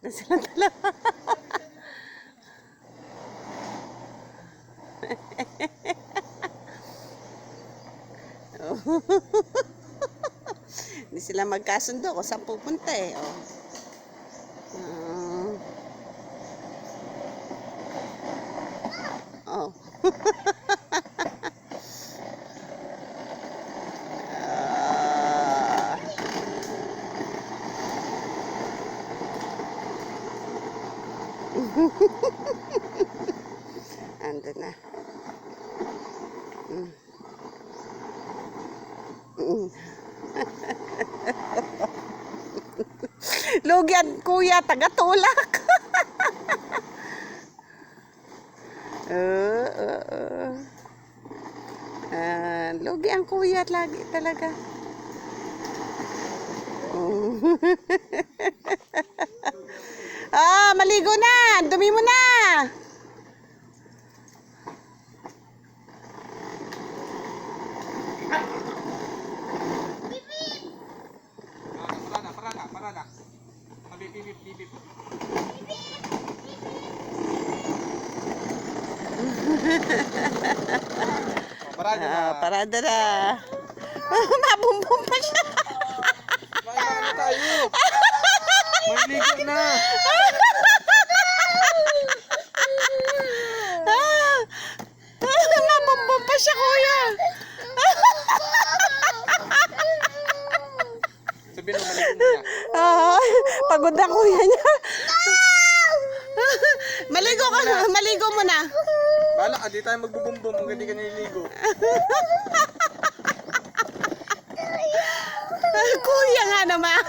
Silang dalawa. Hindi sila magkasundo kung saan pupunta eh. Oh. Ando na. Lugyan, kuya, taga-tulak. Lugi ang kuya lagi talaga. Maligo na. Dumi mo na. Parada. Bibip. Parada na. Mabumbum pa siya. Maano tayo? Maligo na. Mabumbum pa siya, kuya. Sabihin mo, maligo muna. Pagod na kuya niya. Maligo mo na. Bala ka, di tayo magbubumbum kung hindi ka nililigo. Kuya nga naman.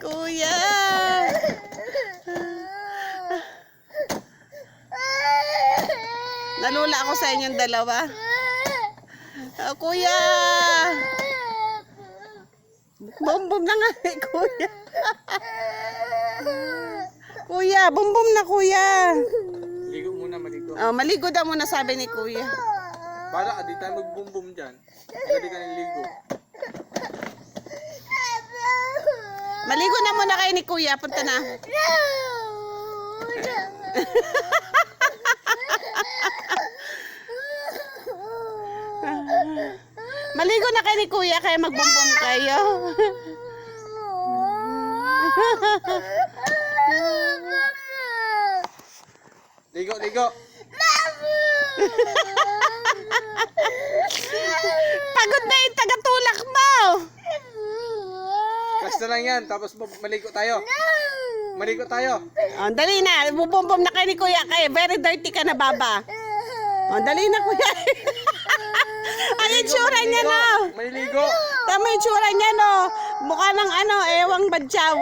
Kuya. Nalula ako sa inyong dalawa. Kuya. Bumbum na nga eh, kuya. Kuya, bumbum na kuya. Ligo muna, maligo. Maligo daw muna sabi ni kuya. Bala ka, di tayo magbumbum dyan. Kung hindi ka nililigo. Maligo na muna kayo ni kuya. Punta na. Maligo na kayo ni kuya kaya magbumbum kayo. Ligo. Pagod na yung taga-tulak mo. Basta lang yan, tapos maligo tayo. Dali na, bubumbum na kayo ni kuya. Kaya very dirty ka na, baba. Dali na kuya. Ang itsura niya, no? Maliligo. Tama yung itsura niya, no? Mukha ng ewang badyaw.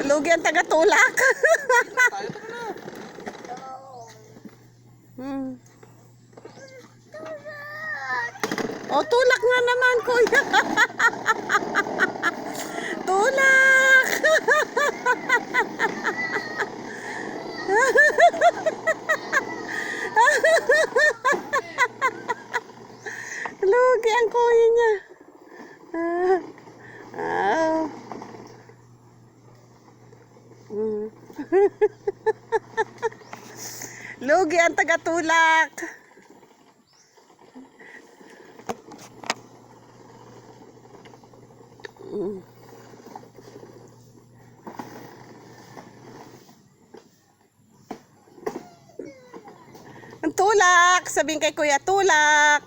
Lugi ang taga-tulak. Tayo na. Tulak nga naman, kuya. Tulak. Lugi ang kuya niya. Lugi ang taga-tulak. Ang tulak. Sabihin kay kuya, tulak.